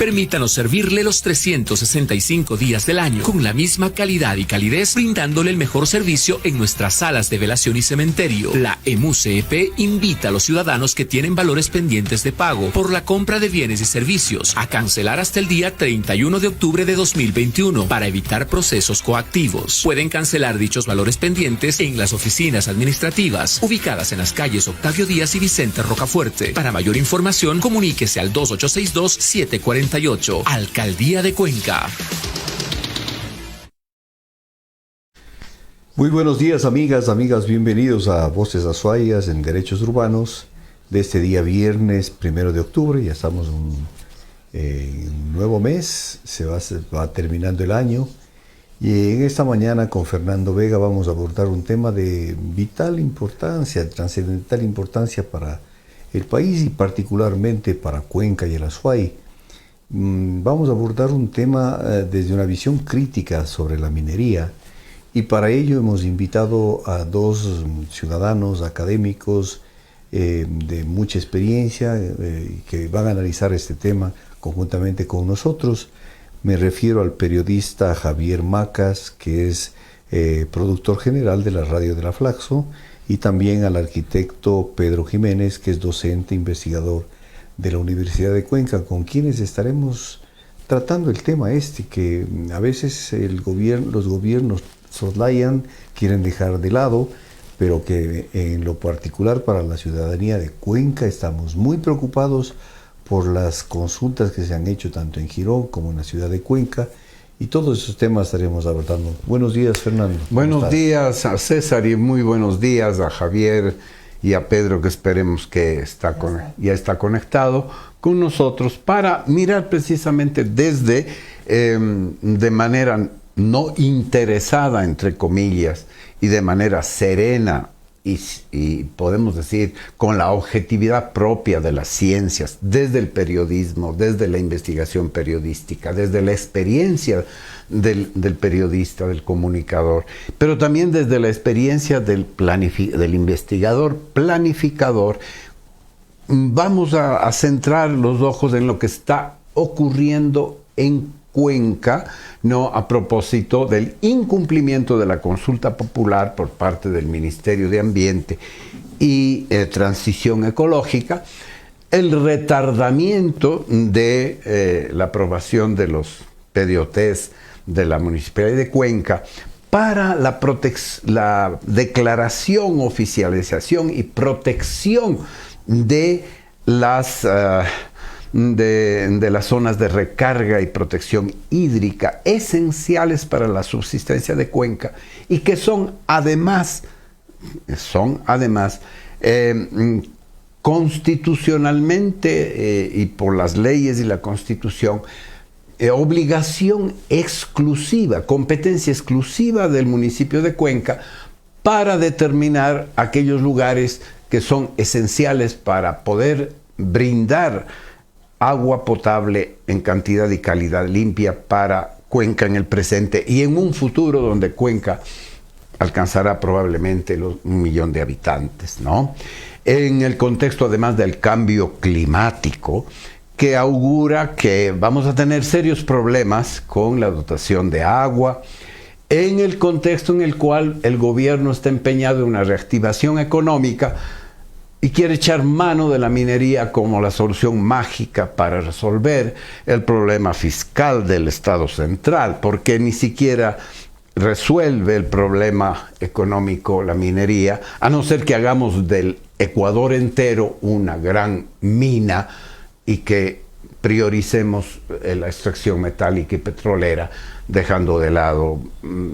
Permítanos servirle los 365 días del año con la misma calidad y calidez, brindándole el mejor servicio en nuestras salas de velación y cementerio. La EMU-CEP invita a los ciudadanos que tienen valores pendientes de pago por la compra de bienes y servicios a cancelar hasta el día 31 de octubre de 2021 para evitar procesos coactivos. Pueden cancelar dichos valores pendientes en las oficinas administrativas ubicadas en las calles Octavio Díaz y Vicente Rocafuerte. Para mayor información, comuníquese al 2862-748. Alcaldía de Cuenca. Muy buenos días, amigas, bienvenidos a Voces Azuayas en Derechos Urbanos de este día viernes 1 de octubre. Ya estamos en un nuevo mes, se va terminando el año, y en esta mañana con Fernando Vega vamos a abordar un tema de vital importancia, trascendental importancia para el país y particularmente para Cuenca y el Azuay. Vamos a abordar un tema desde una visión crítica sobre la minería, y para ello hemos invitado a dos ciudadanos académicos de mucha experiencia que van a analizar este tema conjuntamente con nosotros. Me refiero al periodista Javier Macas, que es productor general de la Radio de la Flaxo, y también al arquitecto Pedro Jiménez, que es docente investigador de la Universidad de Cuenca, con quienes estaremos tratando el tema que a veces los gobiernos soslayan, quieren dejar de lado, pero que en lo particular para la ciudadanía de Cuenca estamos muy preocupados por las consultas que se han hecho tanto en Girón como en la ciudad de Cuenca, y todos esos temas estaremos abordando. Buenos días, Fernando. Buenos días a César y muy buenos días a Javier y a Pedro, que esperemos que ya está conectado con nosotros para mirar precisamente desde, de manera no interesada, entre comillas, y de manera serena y podemos decir con la objetividad propia de las ciencias, desde el periodismo, desde la investigación periodística, desde la experiencia del periodista, del comunicador, pero también desde la experiencia del investigador planificador. Vamos a centrar los ojos en lo que está ocurriendo en Cuenca, ¿no?, a propósito del incumplimiento de la consulta popular por parte del Ministerio de Ambiente y Transición Ecológica, el retardamiento de la aprobación de los PDOTs de la Municipalidad de Cuenca para la declaración, oficialización y protección de las zonas de recarga y protección hídrica esenciales para la subsistencia de Cuenca, y que son además constitucionalmente y por las leyes y la Constitución, obligación exclusiva, competencia exclusiva del municipio de Cuenca para determinar aquellos lugares que son esenciales para poder brindar agua potable en cantidad y calidad limpia para Cuenca en el presente y en un futuro donde Cuenca alcanzará probablemente los 1 millón de habitantes, ¿no? En el contexto además del cambio climático, que augura que vamos a tener serios problemas con la dotación de agua, en el contexto en el cual el gobierno está empeñado en una reactivación económica y quiere echar mano de la minería como la solución mágica para resolver el problema fiscal del Estado central, porque ni siquiera resuelve el problema económico la minería, a no ser que hagamos del Ecuador entero una gran mina y que prioricemos la extracción metálica y petrolera, dejando de lado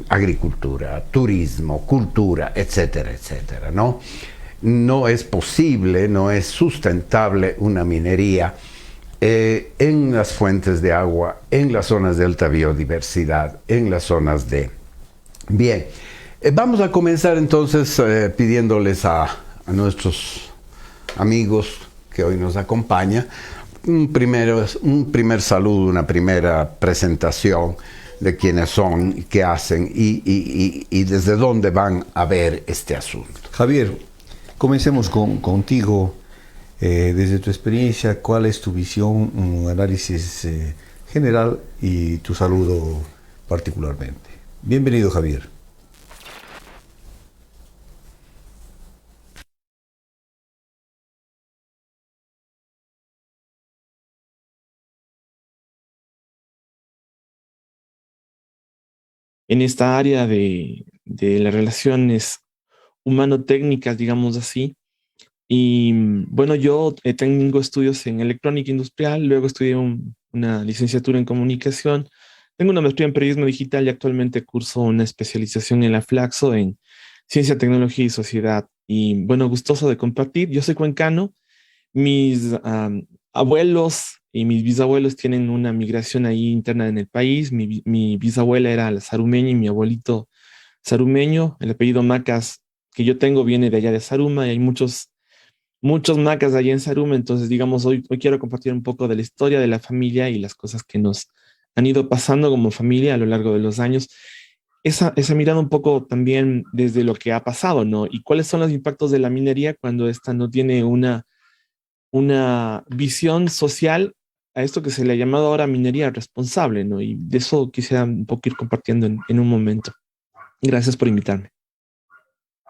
agricultura, turismo, cultura, etcétera, etcétera, ¿no? No es posible, no es sustentable una minería en las fuentes de agua, en las zonas de alta biodiversidad, en las zonas de... Bien, vamos a comenzar entonces pidiéndoles a nuestros amigos que hoy nos acompañan un primer saludo, una primera presentación de quiénes son, qué hacen y desde dónde van a ver este asunto. Javier, comencemos contigo. Desde tu experiencia, ¿cuál es tu visión, un análisis general y tu saludo particularmente? Bienvenido, Javier. En esta área de las relaciones humano-técnicas, digamos así. Y bueno, yo tengo estudios en electrónica industrial, luego estudié una licenciatura en comunicación, tengo una maestría en periodismo digital y actualmente curso una especialización en la Flaxo en ciencia, tecnología y sociedad. Y bueno, gustoso de compartir. Yo soy cuencano, mis abuelos y mis bisabuelos tienen una migración ahí interna en el país. Mi bisabuela era la sarumeña y mi abuelito sarumeño. El apellido Macas que yo tengo viene de allá de Saruma y hay muchos Macas allá en Saruma. Entonces, digamos, hoy quiero compartir un poco de la historia de la familia y las cosas que nos han ido pasando como familia a lo largo de los años. Esa mirada un poco también desde lo que ha pasado, ¿no? Y cuáles son los impactos de la minería cuando esta no tiene una visión social a esto que se le ha llamado ahora minería responsable, ¿no? Y de eso quisiera un poco ir compartiendo en un momento. Gracias por invitarme.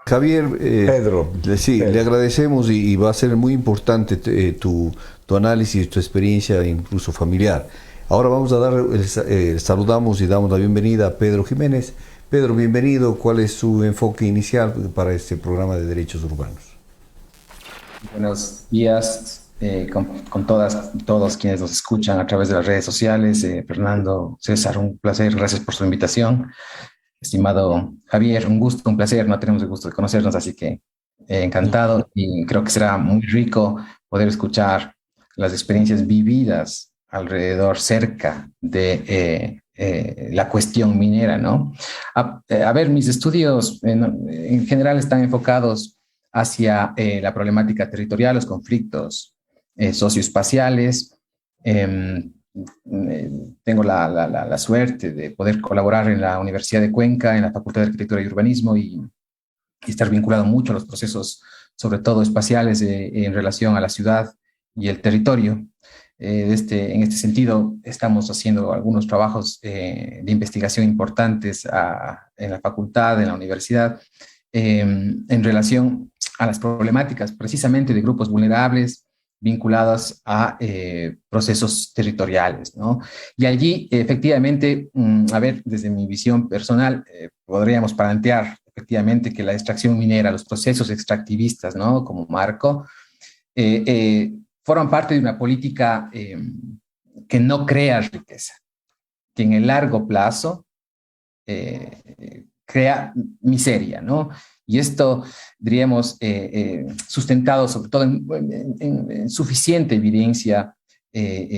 Javier, Pedro. Sí, Pedro. le agradecemos y va a ser muy importante tu análisis, tu experiencia, incluso familiar. Ahora vamos a saludamos y damos la bienvenida a Pedro Jiménez. Pedro, bienvenido. ¿Cuál es su enfoque inicial para este programa de derechos urbanos? Buenos días con todos quienes nos escuchan a través de las redes sociales. Fernando, César, un placer, gracias por su invitación. Estimado Javier, un gusto, un placer, no tenemos el gusto de conocernos, así que encantado y creo que será muy rico poder escuchar las experiencias vividas alrededor, cerca de la cuestión minera, ¿no? A ver, mis estudios en general están enfocados hacia la problemática territorial, los conflictos socioespaciales. Tengo la suerte de poder colaborar en la Universidad de Cuenca, en la Facultad de Arquitectura y Urbanismo y estar vinculado mucho a los procesos, sobre todo espaciales, en relación a la ciudad y el territorio. En este sentido, estamos haciendo algunos trabajos de investigación importantes en la facultad, en la universidad, en relación a las problemáticas precisamente de grupos vulnerables vinculadas a procesos territoriales, ¿no? Y allí, efectivamente, a ver, desde mi visión personal, podríamos plantear efectivamente que la extracción minera, los procesos extractivistas, ¿no? Como marco, forman parte de una política que no crea riqueza, que en el largo plazo crea miseria, ¿no? Y esto, diríamos, sustentado sobre todo en suficiente evidencia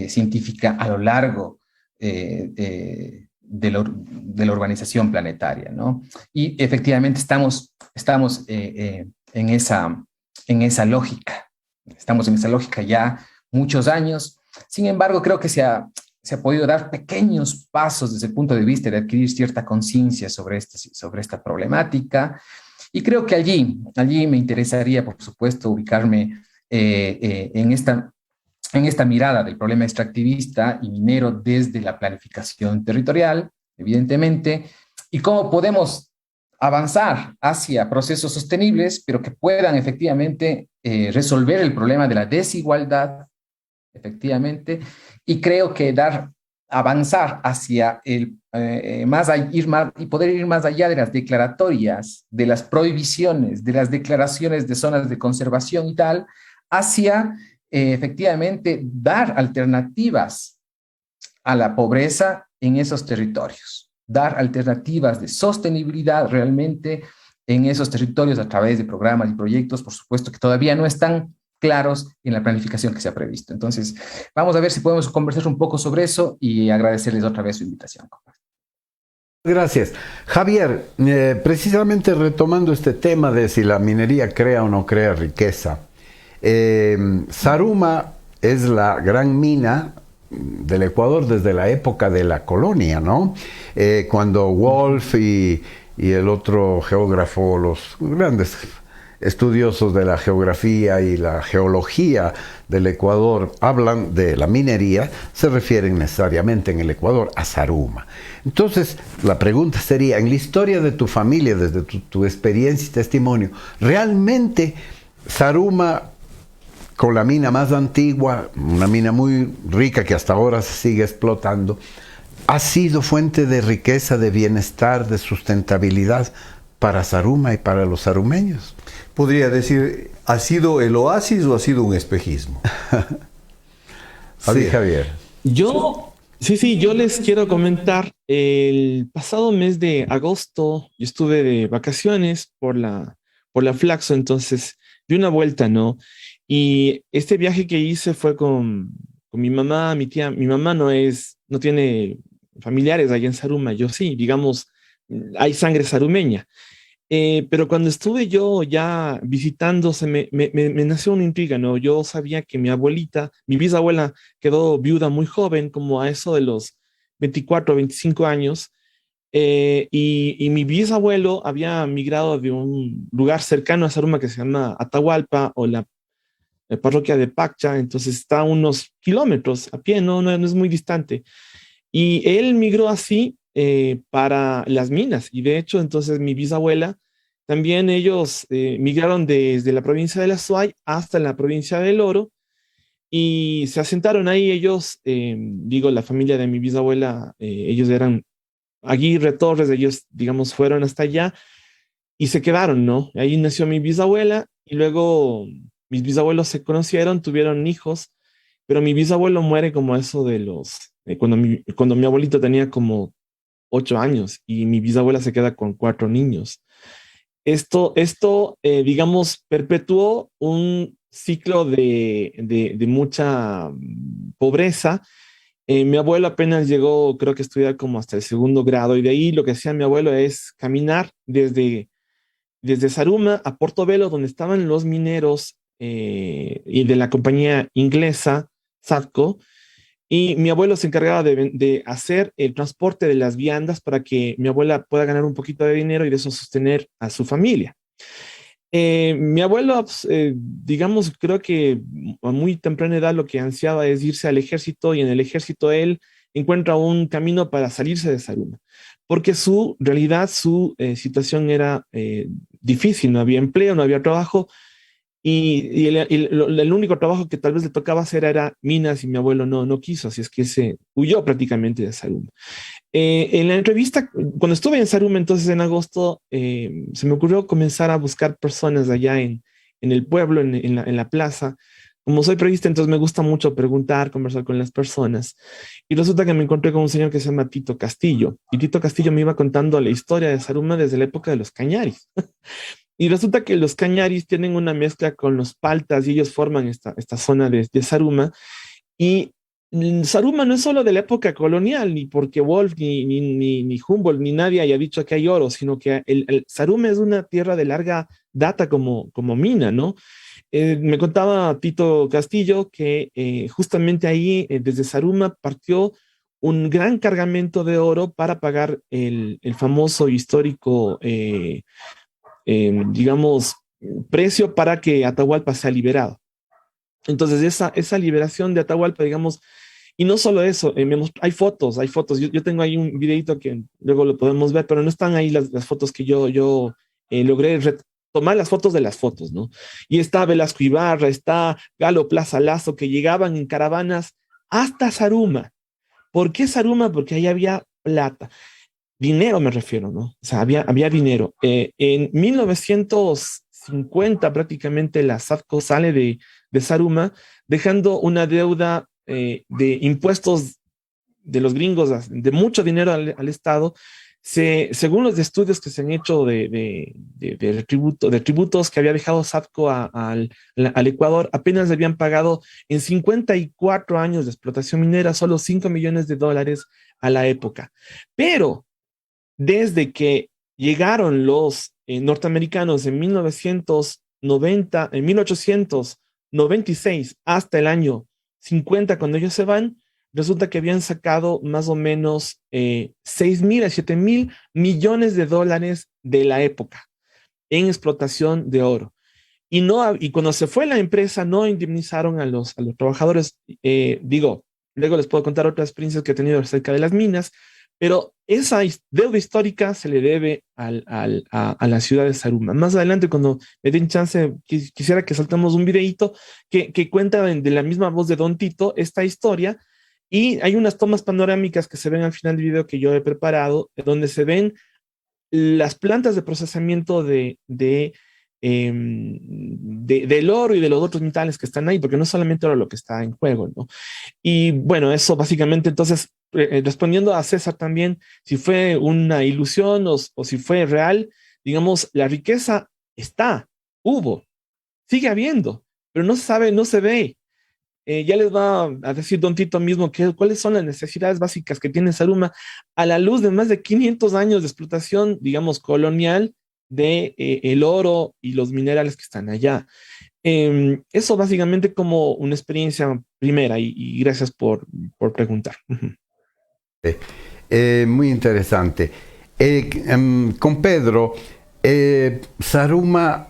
científica a lo largo de la urbanización planetaria, ¿no? Y efectivamente estamos en esa lógica. Estamos en esa lógica ya muchos años. Sin embargo, creo que se ha podido dar pequeños pasos desde el punto de vista de adquirir cierta conciencia sobre esta problemática. Y creo que allí me interesaría, por supuesto, ubicarme en esta mirada del problema extractivista y minero desde la planificación territorial, evidentemente, y cómo podemos avanzar hacia procesos sostenibles, pero que puedan efectivamente resolver el problema de la desigualdad, efectivamente, y creo que avanzar hacia y poder ir más allá de las declaratorias, de las prohibiciones, de las declaraciones de zonas de conservación y tal, hacia efectivamente dar alternativas a la pobreza en esos territorios, dar alternativas de sostenibilidad realmente en esos territorios a través de programas y proyectos, por supuesto, que todavía no están claros en la planificación que se ha previsto. Entonces, vamos a ver si podemos conversar un poco sobre eso y agradecerles otra vez su invitación. Gracias. Javier, precisamente retomando este tema de si la minería crea o no crea riqueza, Saruma es la gran mina del Ecuador desde la época de la colonia, ¿no? Cuando Wolf y el otro geógrafo, los grandes estudiosos de la geografía y la geología del Ecuador hablan de la minería, se refieren necesariamente en el Ecuador a Zaruma. Entonces, la pregunta sería, en la historia de tu familia, desde tu experiencia y testimonio, ¿realmente Zaruma, con la mina más antigua, una mina muy rica que hasta ahora se sigue explotando, ha sido fuente de riqueza, de bienestar, de sustentabilidad para Zaruma y para los zarumeños? Podría decir, ¿ha sido el oasis o ha sido un espejismo? Sí, Javier. Yo les quiero comentar, el pasado mes de agosto, yo estuve de vacaciones por la Flaxo, entonces di una vuelta, ¿no? Y este viaje que hice fue con mi mamá, mi tía. Mi mamá no tiene familiares allá en Zaruma, yo sí, digamos, hay sangre zarumeña. Pero cuando estuve yo ya visitando, me nació una intriga, ¿no? Yo sabía que mi bisabuela, quedó viuda muy joven, como a eso de los 24 o 25 años, y mi bisabuelo había migrado de un lugar cercano a Zaruma que se llama Atahualpa, o la parroquia de Paccha, entonces está a unos kilómetros a pie, no es muy distante. Y él migró así para las minas. Y de hecho, entonces mi bisabuela, también ellos migraron desde la provincia de La Suay hasta la provincia del Oro y se asentaron ahí ellos, la familia de mi bisabuela, ellos eran Aguirre Torres, ellos, digamos, fueron hasta allá y se quedaron, ¿no? Ahí nació mi bisabuela y luego mis bisabuelos se conocieron, tuvieron hijos, pero mi bisabuelo muere como eso de cuando mi abuelito tenía como 8 años y mi bisabuela se queda con 4 niños. Esto digamos, perpetuó un ciclo de mucha pobreza. Mi abuelo apenas llegó, creo que estudiar como hasta el segundo grado, y de ahí lo que hacía mi abuelo es caminar desde Zaruma a Portobelo, donde estaban los mineros y de la compañía inglesa Sadco, y mi abuelo se encargaba de hacer el transporte de las viandas para que mi abuela pueda ganar un poquito de dinero y de eso sostener a su familia. Mi abuelo, pues, digamos, creo que a muy temprana edad lo que ansiaba es irse al ejército, y en el ejército él encuentra un camino para salirse de Zaruma, porque su realidad, su situación era difícil, no había empleo, no había trabajo, y el único trabajo que tal vez le tocaba hacer era minas, y mi abuelo no quiso, así es que se huyó prácticamente de Zaruma. En la entrevista, cuando estuve en Zaruma, entonces en agosto, se me ocurrió comenzar a buscar personas allá en el pueblo, en la plaza. Como soy periodista, entonces me gusta mucho preguntar, conversar con las personas. Y resulta que me encontré con un señor que se llama Tito Castillo. Y Tito Castillo me iba contando la historia de Zaruma desde la época de los Cañaris. Y resulta que los Cañaris tienen una mezcla con los paltas y ellos forman esta zona de Zaruma. Y Zaruma no es solo de la época colonial, ni porque Wolf, ni Humboldt, ni nadie haya dicho que hay oro, sino que el Zaruma es una tierra de larga data como mina, ¿no? Me contaba Tito Castillo que justamente ahí, desde Zaruma, partió un gran cargamento de oro para pagar el famoso histórico, digamos, precio para que Atahualpa sea liberado. Entonces, esa liberación de Atahualpa, digamos, y no solo eso, hay fotos. Yo tengo ahí un videito que luego lo podemos ver, pero no están ahí las fotos que yo logré tomar las fotos de las fotos, ¿no? Y está Velasco Ibarra, está Galo Plaza Lazo, que llegaban en caravanas hasta Zaruma. ¿Por qué Zaruma? Porque ahí había plata. Dinero me refiero, ¿no? O sea, había dinero. En 1950 prácticamente la SAFCO sale de Zaruma, dejando una deuda de impuestos de los gringos, de mucho dinero al Estado. Según los estudios que se han hecho de tributos que había dejado SAFCO al Ecuador, apenas le habían pagado en 54 años de explotación minera solo $5 millones a la época. Pero desde que llegaron los norteamericanos en 1896 hasta el año 50, cuando ellos se van, resulta que habían sacado más o menos 6,000 a 7,000 millones de dólares de la época en explotación de oro. y cuando se fue la empresa no indemnizaron a los trabajadores. Luego les puedo contar otras experiencias que he tenido acerca de las minas, pero esa deuda histórica se le debe a la ciudad de Zaruma. Más adelante, cuando me den chance, quisiera que saltemos un videíto que cuenta de la misma voz de Don Tito esta historia, y hay unas tomas panorámicas que se ven al final del video que yo he preparado, donde se ven las plantas de procesamiento del oro y de los otros metales que están ahí, porque no solamente oro lo que está en juego, ¿no? Y bueno, eso básicamente, entonces, respondiendo a César también, si fue una ilusión o si fue real, digamos, la riqueza hubo, sigue habiendo, pero no se sabe, no se ve. Ya les va a decir Don Tito mismo cuáles son las necesidades básicas que tiene Zaruma a la luz de más de 500 años de explotación, digamos, colonial de el oro y los minerales que están allá. Eso básicamente como una experiencia primera, y gracias por preguntar. Muy interesante. Con Pedro, Zaruma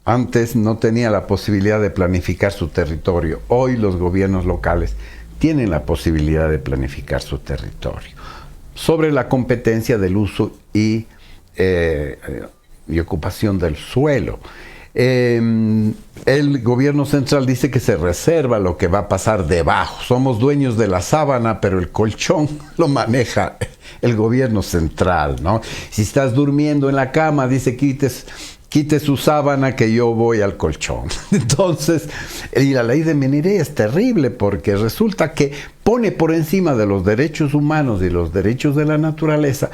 antes no tenía la posibilidad de planificar su territorio. Hoy los gobiernos locales tienen la posibilidad de planificar su territorio sobre la competencia del uso y ocupación del suelo. El gobierno central dice que se reserva lo que va a pasar debajo. Somos dueños de la sábana, pero el colchón lo maneja el gobierno central, ¿no? Si estás durmiendo en la cama, dice quite su sábana que yo voy al colchón. Entonces, y la ley de minería es terrible porque resulta que pone por encima de los derechos humanos y los derechos de la naturaleza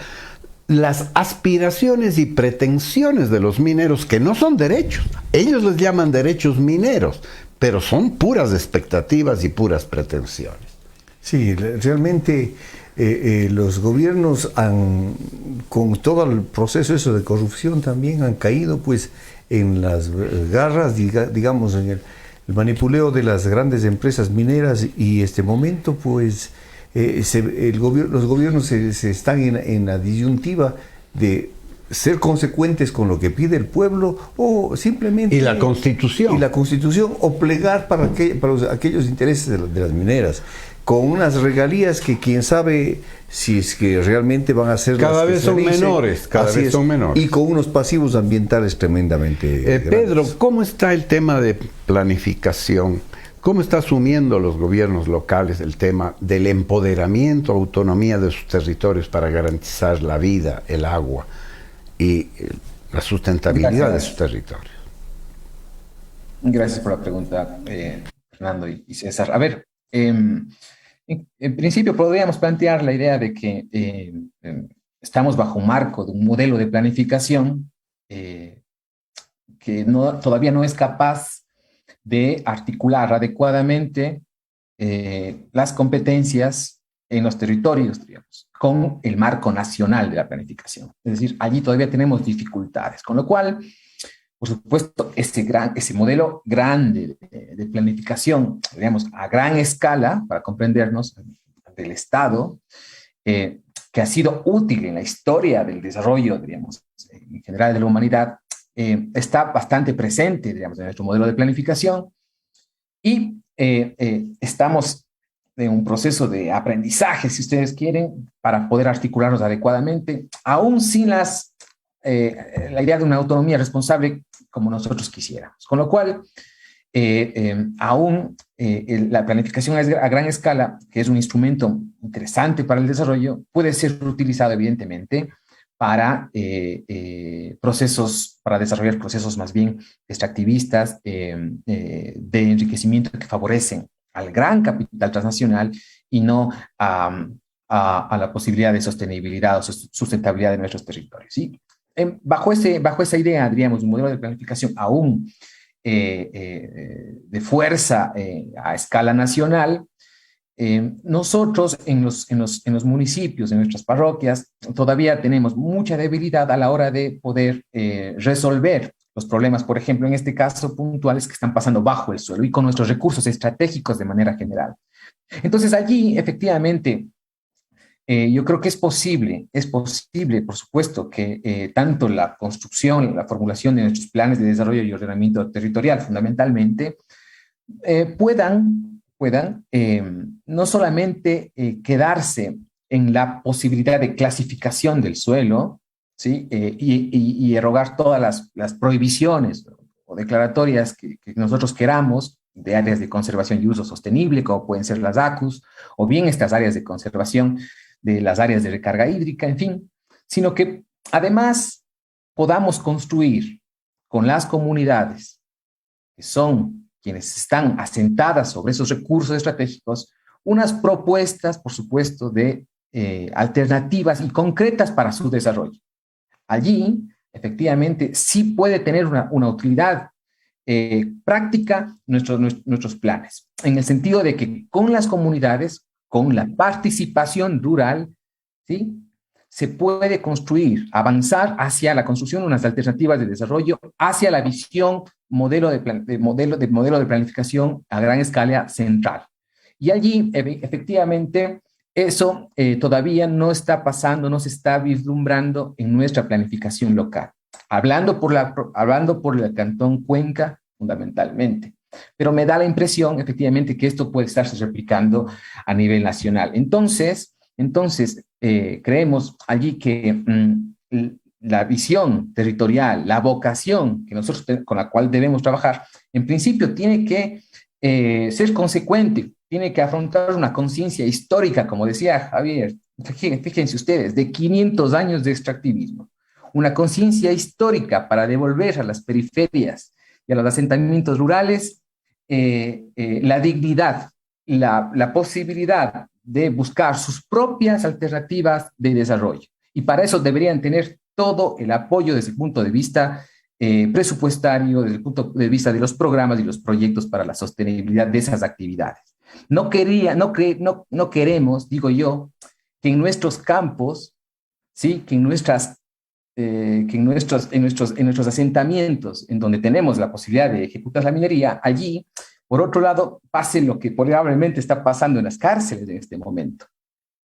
las aspiraciones y pretensiones de los mineros, que no son derechos. Ellos les llaman derechos mineros, pero son puras expectativas y puras pretensiones. Sí, realmente los gobiernos con todo el proceso eso de corrupción también han caído pues en las garras, digamos, en el manipuleo de las grandes empresas mineras, y este momento pues los gobiernos se están en la disyuntiva de ser consecuentes con lo que pide el pueblo o simplemente... Y la Constitución. O plegar para aquellos intereses de las mineras, con unas regalías que quién sabe si es que realmente van a ser cada vez son menores, y con unos pasivos ambientales tremendamente Pedro, grandes. ¿cómo está el tema de planificación? ¿Cómo está asumiendo los gobiernos locales el tema del empoderamiento, autonomía de sus territorios para garantizar la vida, el agua y la sustentabilidad de sus territorios? Gracias por la pregunta, Fernando y César. A ver, en principio podríamos plantear la idea de que estamos bajo un marco de un modelo de planificación que todavía no es capaz de articular adecuadamente las competencias en los territorios, digamos, con el marco nacional de la planificación. Es decir, allí todavía tenemos dificultades, con lo cual, por supuesto, ese modelo grande de planificación, digamos, a gran escala, para comprendernos, del Estado, que ha sido útil en la historia del desarrollo, digamos, en general de la humanidad, está bastante presente, digamos, en nuestro modelo de planificación, y estamos en un proceso de aprendizaje, si ustedes quieren, para poder articularnos adecuadamente, aún sin la idea de una autonomía responsable como nosotros quisiéramos. Con lo cual, aún la planificación a gran escala, que es un instrumento interesante para el desarrollo, puede ser utilizado evidentemente para para desarrollar procesos más bien extractivistas de enriquecimiento que favorecen al gran capital transnacional y no a la posibilidad de sostenibilidad o sustentabilidad de nuestros territorios. ¿Sí? Bajo esa idea, diríamos, un modelo de planificación aún de fuerza a escala nacional, nosotros en los municipios, en nuestras parroquias, todavía tenemos mucha debilidad a la hora de poder resolver los problemas, por ejemplo, en este caso puntuales que están pasando bajo el suelo y con nuestros recursos estratégicos de manera general. Entonces allí, efectivamente, Yo creo que es posible, por supuesto, que tanto la construcción, la formulación de nuestros planes de desarrollo y ordenamiento territorial, fundamentalmente, puedan no solamente quedarse en la posibilidad de clasificación del suelo, ¿sí? Y erogar todas las prohibiciones o declaratorias que nosotros queramos de áreas de conservación y uso sostenible, como pueden ser las ACUS, o bien estas áreas de conservación de las áreas de recarga hídrica, en fin, sino que además podamos construir con las comunidades, que son quienes están asentadas sobre esos recursos estratégicos, unas propuestas, por supuesto, de alternativas y concretas para su desarrollo. Allí, efectivamente, sí puede tener una utilidad práctica nuestros planes, en el sentido de que con las comunidades, con la participación rural, ¿sí?, se puede construir, avanzar hacia la construcción de unas alternativas de desarrollo, hacia la visión modelo de planificación a gran escala central. Y allí, efectivamente, eso todavía no está pasando, no se está vislumbrando en nuestra planificación local. Hablando por el Cantón Cuenca, fundamentalmente. Pero me da la impresión, efectivamente, que esto puede estarse replicando a nivel nacional. Entonces creemos allí que la visión territorial, la vocación que con la cual debemos trabajar, en principio tiene que ser consecuente, tiene que afrontar una conciencia histórica, como decía Javier, fíjense ustedes, de 500 años de extractivismo. Una conciencia histórica para devolver a las periferias y a los asentamientos rurales la dignidad, la posibilidad de buscar sus propias alternativas de desarrollo. Y para eso deberían tener todo el apoyo desde el punto de vista presupuestario, desde el punto de vista de los programas y los proyectos para la sostenibilidad de esas actividades. No queremos, digo yo, que en nuestros campos, ¿sí?, que en nuestros asentamientos en donde tenemos la posibilidad de ejecutar la minería, allí, por otro lado, pase lo que probablemente está pasando en las cárceles en este momento.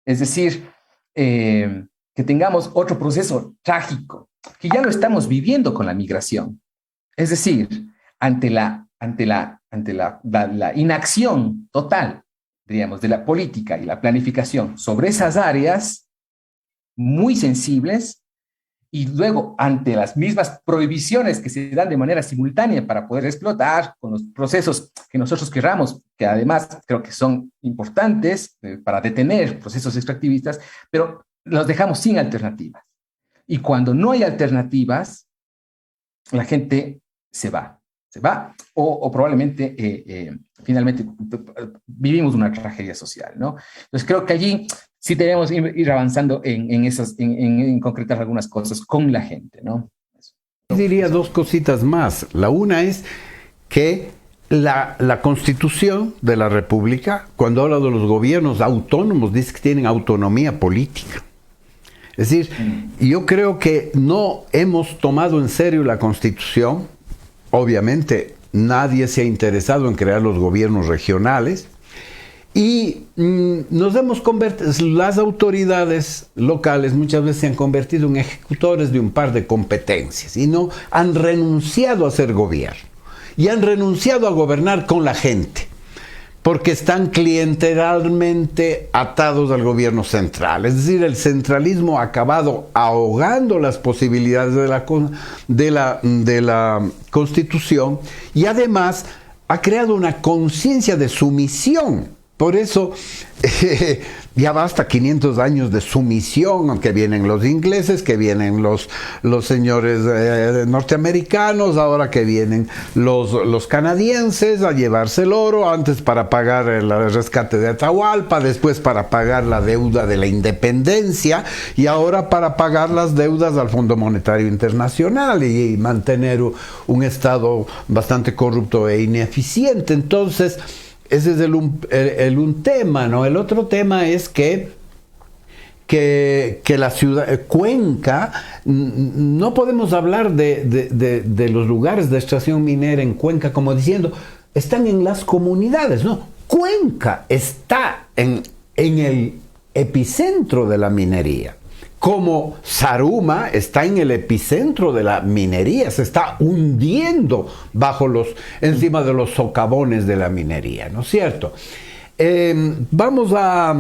Es decir, que tengamos otro proceso trágico, que ya lo estamos viviendo con la migración. Es decir, ante la inacción total, diríamos, de la política y la planificación sobre esas áreas muy sensibles, y luego ante las mismas prohibiciones que se dan de manera simultánea para poder explotar con los procesos que nosotros querramos, que además creo que son importantes para detener procesos extractivistas, pero los dejamos sin alternativas. Y cuando no hay alternativas, la gente se va o probablemente finalmente vivimos una tragedia social, ¿no? Entonces creo que allí sí debemos ir avanzando en concretar algunas cosas con la gente, ¿no? Diría dos cositas más. La una es que la Constitución de la República, cuando habla de los gobiernos autónomos, dice que tienen autonomía política. Es decir, yo creo que no hemos tomado en serio la Constitución. Obviamente, nadie se ha interesado en crear los gobiernos regionales. Y nos hemos convertido, las autoridades locales muchas veces se han convertido en ejecutores de un par de competencias y no han renunciado a ser gobierno y han renunciado a gobernar con la gente porque están clientelarmente atados al gobierno central. Es decir, el centralismo ha acabado ahogando las posibilidades de la Constitución y además ha creado una conciencia de sumisión. Por eso ya basta 500 años de sumisión, aunque vienen los ingleses, que vienen los señores norteamericanos, ahora que vienen los canadienses a llevarse el oro, antes para pagar el rescate de Atahualpa, después para pagar la deuda de la independencia y ahora para pagar las deudas al Fondo Monetario Internacional y mantener un Estado bastante corrupto e ineficiente. Entonces, ese es un tema, ¿no? El otro tema es que la ciudad, Cuenca, no podemos hablar de los lugares de extracción minera en Cuenca como diciendo, están en las comunidades, ¿no? Cuenca está en epicentro de la minería. Como Zaruma está en el epicentro de la minería, se está hundiendo encima de los socavones de la minería, ¿no es cierto? Vamos a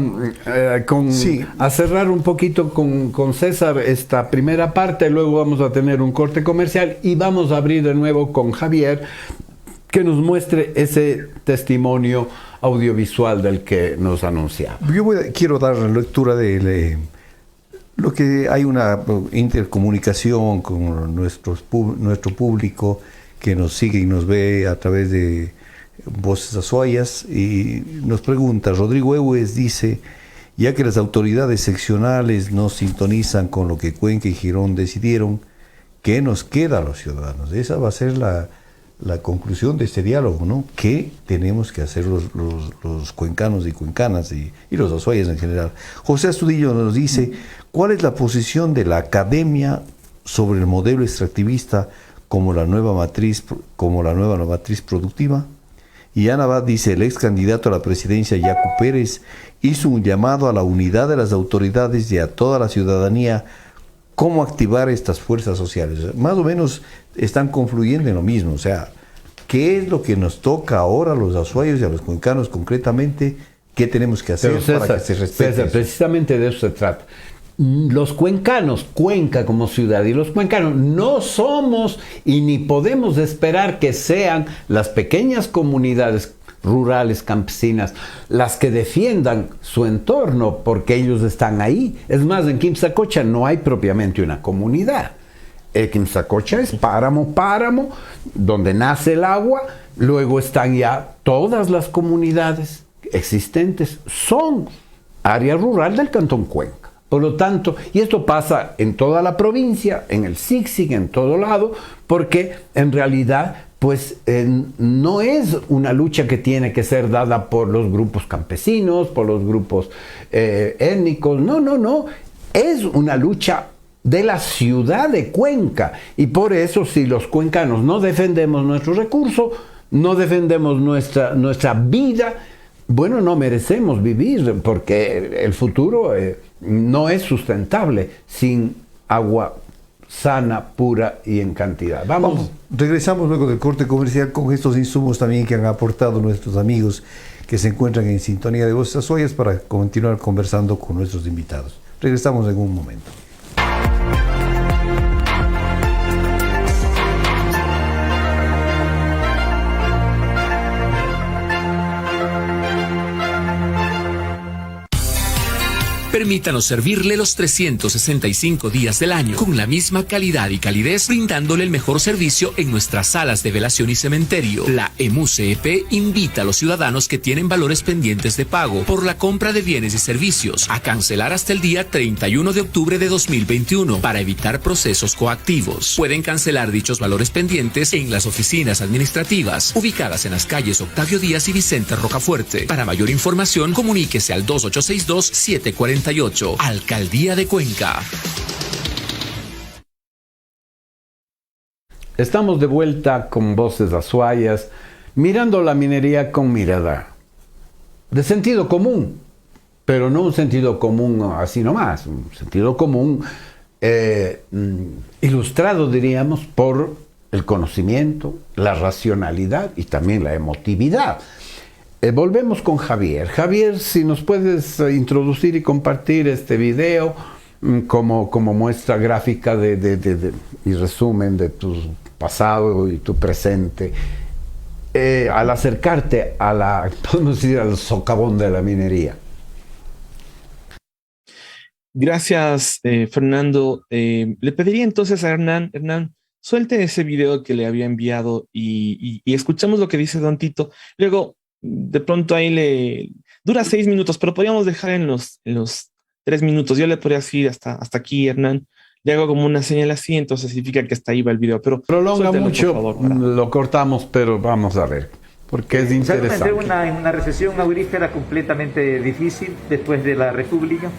cerrar un poquito con César esta primera parte, luego vamos a tener un corte comercial y vamos a abrir de nuevo con Javier, que nos muestre ese testimonio audiovisual del que nos anunciaba. Quiero dar lectura de lo que hay una intercomunicación con nuestro público que nos sigue y nos ve a través de Voces Azuayas, y nos pregunta, Rodrigo Ehues dice, ya que las autoridades seccionales no sintonizan con lo que Cuenca y Girón decidieron, ¿qué nos queda a los ciudadanos? Esa va a ser la conclusión de este diálogo, ¿no? ¿Qué tenemos que hacer los cuencanos y cuencanas y los azuayas en general? José Astudillo nos dice, ¿cuál es la posición de la academia sobre el modelo extractivista como la nueva matriz productiva? Y Ana Abad dice, el ex candidato a la presidencia, Yacu Pérez, hizo un llamado a la unidad de las autoridades y a toda la ciudadanía. ¿Cómo activar estas fuerzas sociales? Más o menos están confluyendo en lo mismo. O sea, ¿qué es lo que nos toca ahora a los azuayos y a los cuencanos concretamente? ¿Qué tenemos que hacer para que se respete? César, precisamente de eso se trata. Los cuencanos, Cuenca como ciudad, y los cuencanos no somos y ni podemos esperar que sean las pequeñas comunidades rurales, campesinas, las que defiendan su entorno, porque ellos están ahí. Es más, en Quimsacocha no hay propiamente una comunidad. Quimsacocha es páramo, donde nace el agua, luego están ya todas las comunidades existentes, son área rural del Cantón Cuenca. Por lo tanto, y esto pasa en toda la provincia, en el Siksik, en todo lado, porque en realidad pues no es una lucha que tiene que ser dada por los grupos campesinos, por los grupos étnicos, no, es una lucha de la ciudad de Cuenca, y por eso si los cuencanos no defendemos nuestros recursos, no defendemos nuestra vida, bueno, no merecemos vivir, porque el futuro no es sustentable sin agua sana, pura y en cantidad. Vamos. Regresamos luego del corte comercial con estos insumos también que han aportado nuestros amigos que se encuentran en sintonía de Voces Azuayas para continuar conversando con nuestros invitados. Regresamos en un momento. Permítanos servirle los 365 días del año con la misma calidad y calidez, brindándole el mejor servicio en nuestras salas de velación y cementerio. La EMUCEP invita a los ciudadanos que tienen valores pendientes de pago por la compra de bienes y servicios a cancelar hasta el día 31 de octubre de 2021 para evitar procesos coactivos. Pueden cancelar dichos valores pendientes en las oficinas administrativas ubicadas en las calles Octavio Díaz y Vicente Rocafuerte. Para mayor información, comuníquese al 2862-748. Alcaldía de Cuenca. Estamos de vuelta con Voces Azuayas, mirando la minería con mirada de sentido común, pero no un sentido común así nomás, un sentido común ilustrado, diríamos, por el conocimiento, la racionalidad y también la emotividad. Volvemos con Javier. Javier, si nos puedes introducir y compartir este video como muestra gráfica y resumen de tu pasado y tu presente, al acercarte podemos decir, al socavón de la minería. Gracias, Fernando. Le pediría entonces a Hernán, suelte ese video que le había enviado y escuchamos lo que dice Don Tito. Luego, de pronto ahí dura 6 minutos, pero podríamos dejar en los 3 minutos. Yo le podría decir hasta aquí, Hernán. Le hago como una señal así, entonces significa que hasta ahí va el video. Pero prolonga mucho, por favor, lo cortamos, pero vamos a ver, porque es interesante. Una recesión aurífera completamente difícil después de la República.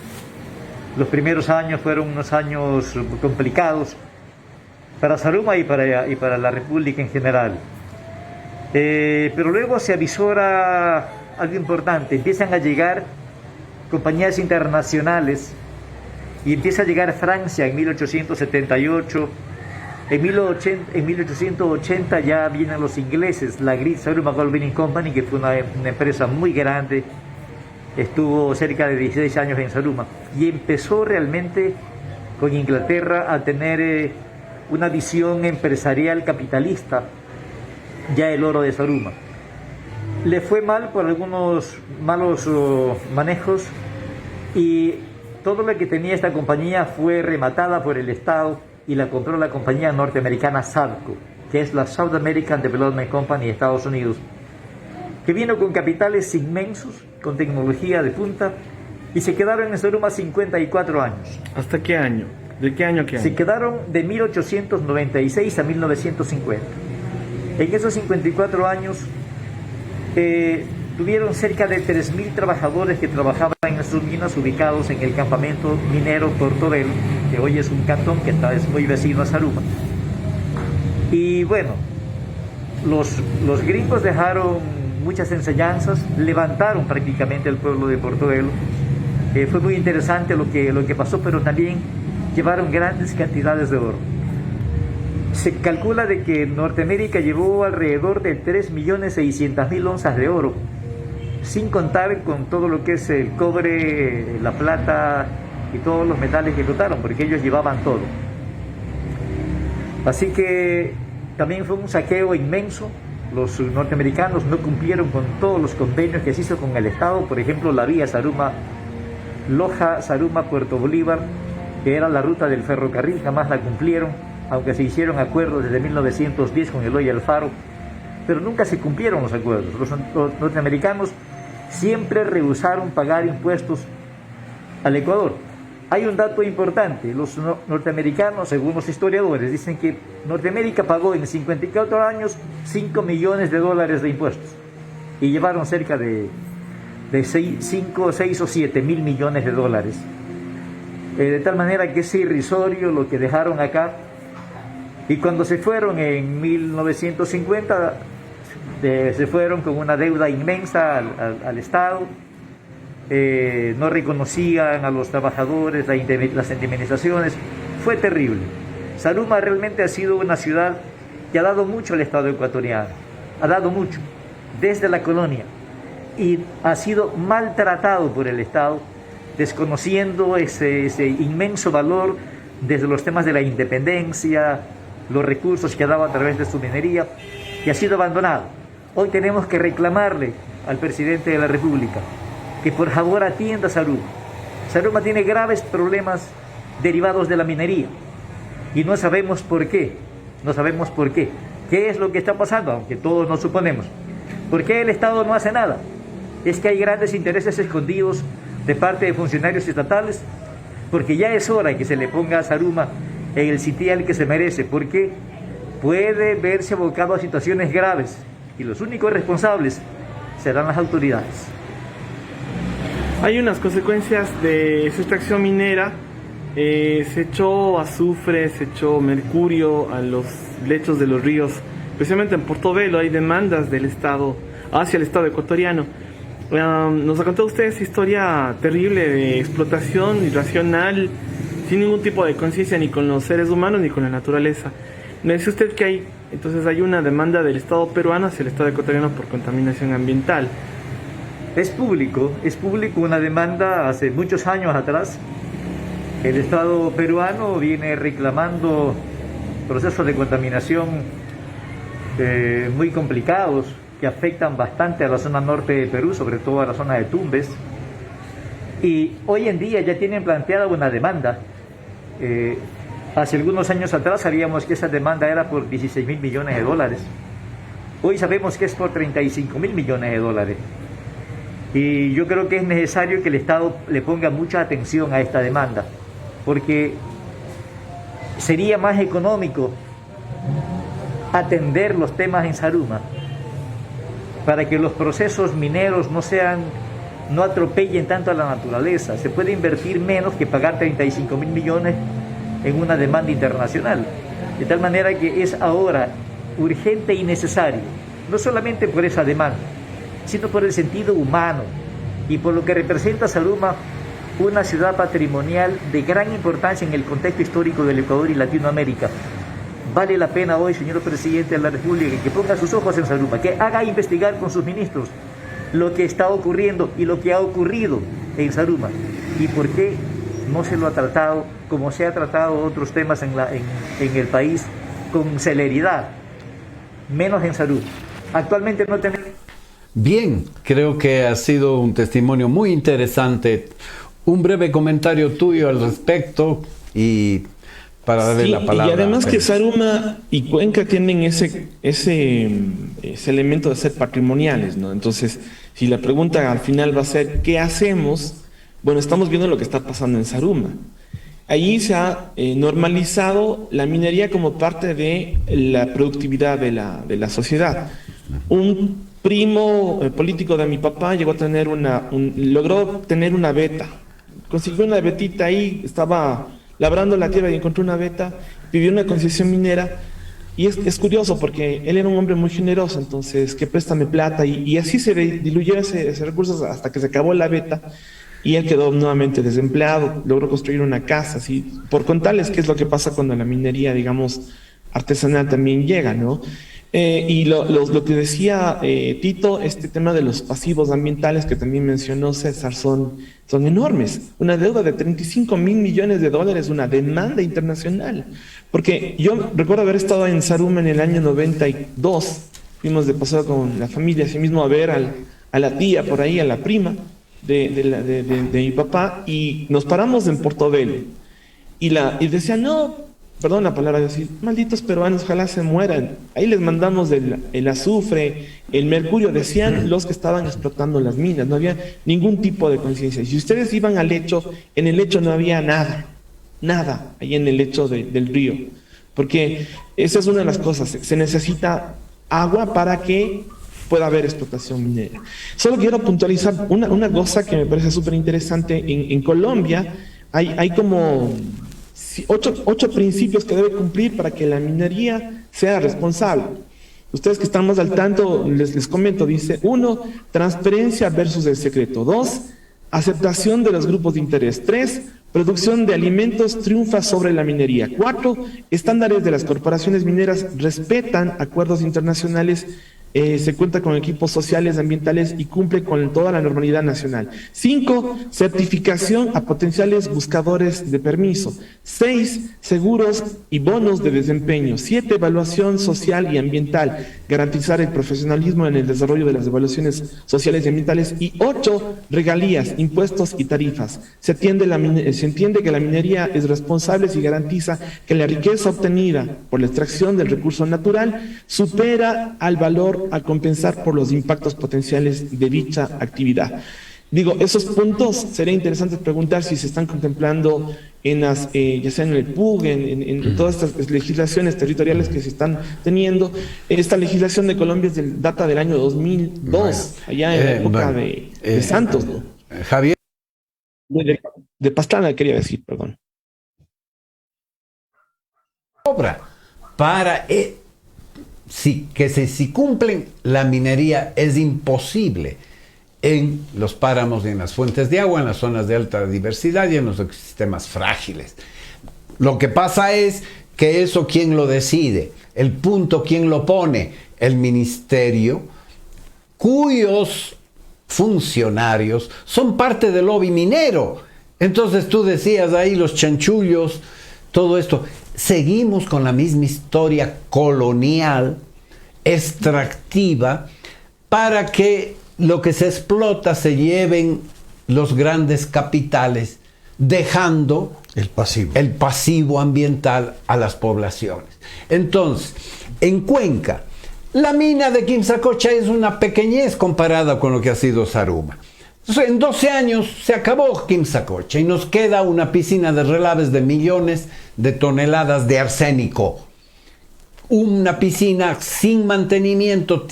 Los primeros años fueron unos años complicados para Zaruma y para la República en general. Pero luego se avisora algo importante, empiezan a llegar compañías internacionales y empieza a llegar Francia en 1878. En 1880 ya vienen los ingleses, la Great Saruma Gold Mining Company, que fue una empresa muy grande, estuvo cerca de 16 años en Saruma y empezó realmente con Inglaterra a tener una visión empresarial capitalista, ya el oro de Saruma. Le fue mal por algunos malos manejos y todo lo que tenía esta compañía fue rematada por el Estado y la compró la compañía norteamericana SADCO, que es la South American Development Company de Estados Unidos, que vino con capitales inmensos, con tecnología de punta, y se quedaron en Saruma 54 años. ¿Hasta qué año? ¿De qué año a qué año? Se quedaron de 1896 a 1950. En esos 54 años tuvieron cerca de 3.000 trabajadores que trabajaban en sus minas ubicados en el campamento minero Portobelo, que hoy es un cantón que es muy vecino a Saruma. Y bueno, los gringos dejaron muchas enseñanzas, levantaron prácticamente el pueblo de Portobelo. Fue muy interesante lo que pasó, pero también llevaron grandes cantidades de oro. Se calcula de que Norteamérica llevó alrededor de 3.600.000 onzas de oro, sin contar con todo lo que es el cobre, la plata y todos los metales que flotaron, porque ellos llevaban todo. Así que también fue un saqueo inmenso. Los norteamericanos no cumplieron con todos los convenios que se hizo con el Estado, por ejemplo la vía Loja, Saruma, Puerto Bolívar, que era la ruta del ferrocarril, jamás la cumplieron, aunque se hicieron acuerdos desde 1910 con Eloy Alfaro, pero nunca se cumplieron los acuerdos. Los norteamericanos siempre rehusaron pagar impuestos al Ecuador. Hay un dato importante: los norteamericanos, según los historiadores, dicen que Norteamérica pagó en 54 años 5 millones de dólares de impuestos y llevaron cerca de 5, 6 o 7 mil millones de dólares. De tal manera que es irrisorio lo que dejaron acá. Y cuando se fueron en 1950, se fueron con una deuda inmensa al Estado. No reconocían a los trabajadores, las indemnizaciones. Fue terrible. Saruma realmente ha sido una ciudad que ha dado mucho al Estado ecuatoriano, ha dado mucho, desde la colonia, y ha sido maltratado por el Estado, desconociendo ese inmenso valor desde los temas de la independencia, los recursos que ha dado a través de su minería, y ha sido abandonado. Hoy tenemos que reclamarle al presidente de la República que por favor atienda a Saruma. Saruma tiene graves problemas derivados de la minería y no sabemos por qué. No sabemos por qué. ¿Qué es lo que está pasando? Aunque todos nos suponemos. ¿Por qué el Estado no hace nada? Es que hay grandes intereses escondidos de parte de funcionarios estatales, porque ya es hora que se le ponga a Saruma en el sitial que se merece, porque puede verse abocado a situaciones graves y los únicos responsables serán las autoridades. Hay unas consecuencias de esa extracción minera. Se echó azufre, se echó mercurio a los lechos de los ríos, especialmente en Portobelo. Hay demandas del Estado hacia el Estado ecuatoriano. Nos ha contado usted esa historia terrible de explotación irracional, sin ningún tipo de conciencia ni con los seres humanos ni con la naturaleza. Me dice usted que hay una demanda del Estado peruano hacia el Estado ecuatoriano por contaminación ambiental. Es público una demanda hace muchos años atrás. El Estado peruano viene reclamando procesos de contaminación muy complicados que afectan bastante a la zona norte de Perú, sobre todo a la zona de Tumbes. Y hoy en día ya tienen planteada una demanda. Hace algunos años atrás sabíamos que esa demanda era por 16.000 millones de dólares. Hoy sabemos que es por 35.000 millones de dólares. Y yo creo que es necesario que el Estado le ponga mucha atención a esta demanda, porque sería más económico atender los temas en Saruma para que los procesos mineros no atropellen tanto a la naturaleza. Se puede invertir menos que pagar 35.000 millones en una demanda internacional. De tal manera que es ahora urgente y necesario, no solamente por esa demanda, sino por el sentido humano y por lo que representa Zaruma, una ciudad patrimonial de gran importancia en el contexto histórico del Ecuador y Latinoamérica. Vale la pena hoy, señor presidente de la República, que ponga sus ojos en Zaruma, que haga investigar con sus ministros lo que está ocurriendo y lo que ha ocurrido en Zaruma y por qué no se lo ha tratado como se ha tratado otros temas en el país con celeridad, menos en Zaruma. Actualmente no tenemos... Bien, creo que ha sido un testimonio muy interesante. Un breve comentario tuyo al respecto y para darle la palabra. Y además que Zaruma y Cuenca tienen ese elemento de ser patrimoniales, ¿no? Entonces, si la pregunta al final va a ser ¿qué hacemos? Bueno, estamos viendo lo que está pasando en Zaruma. Allí se ha normalizado la minería como parte de la productividad de la sociedad. Un primo político de mi papá llegó a tener logró tener una veta. Consiguió una vetita ahí, estaba labrando la tierra y encontró una veta, vivió una concesión minera. Y es curioso porque él era un hombre muy generoso, entonces que préstame plata y así se diluyó ese recursos hasta que se acabó la veta y él quedó nuevamente desempleado, logró construir una casa, así, por contarles qué es lo que pasa cuando la minería, digamos, artesanal también llega, ¿no? Y lo que decía Tito, este tema de los pasivos ambientales que también mencionó César, son enormes. Una deuda de 35 mil millones de dólares, una demanda internacional. Porque yo recuerdo haber estado en Zaruma en el año 92, fuimos de paseo con la familia, así mismo a ver a la tía por ahí, a la prima de mi papá, y nos paramos en Portobelo. Y decía, no, perdón la palabra, decir, malditos peruanos, ojalá se mueran. Ahí les mandamos el azufre, el mercurio, decían los que estaban explotando las minas, no había ningún tipo de conciencia. Y si ustedes iban al lecho, en el lecho no había nada, ahí en el lecho del río. Porque esa es una de las cosas, se necesita agua para que pueda haber explotación minera. Solo quiero puntualizar una cosa que me parece súper interesante. En Colombia hay como 8 principios que debe cumplir para que la minería sea responsable. Ustedes que están más al tanto, les comento, dice: 1, transparencia versus el secreto. 2, aceptación de los grupos de interés. 3, producción de alimentos triunfa sobre la minería. 4, estándares de las corporaciones mineras respetan acuerdos internacionales. Se cuenta con equipos sociales, ambientales y cumple con toda la normalidad nacional. 5, certificación a potenciales buscadores de permiso. 6, seguros y bonos de desempeño. 7, evaluación social y ambiental, garantizar el profesionalismo en el desarrollo de las evaluaciones sociales y ambientales. Y 8, regalías, impuestos y tarifas. Se entiende que la minería es responsable si garantiza que la riqueza obtenida por la extracción del recurso natural supera al valor a compensar por los impactos potenciales de dicha actividad. Digo, esos puntos sería interesante preguntar si se están contemplando en las, ya sea en el PUG, en todas estas legislaciones territoriales que se están teniendo. Esta legislación de Colombia data del año 2002, allá en la época de Santos, ¿no? Javier. De Pastrana, quería decir, perdón. Obra para... si cumplen, la minería es imposible en los páramos y en las fuentes de agua, en las zonas de alta diversidad y en los ecosistemas frágiles. Lo que pasa es que eso, ¿quién lo decide? El punto, ¿quién lo pone? El ministerio, cuyos funcionarios son parte del lobby minero. Entonces tú decías ahí los chanchullos, todo esto. Seguimos con la misma historia colonial, extractiva, para que lo que se explota se lleven los grandes capitales, dejando el pasivo ambiental a las poblaciones. Entonces, en Cuenca, la mina de Quimsacocha es una pequeñez comparada con lo que ha sido Zaruma. En 12 años se acabó Quimsacocha y nos queda una piscina de relaves de millones de toneladas de arsénico. Una piscina sin mantenimiento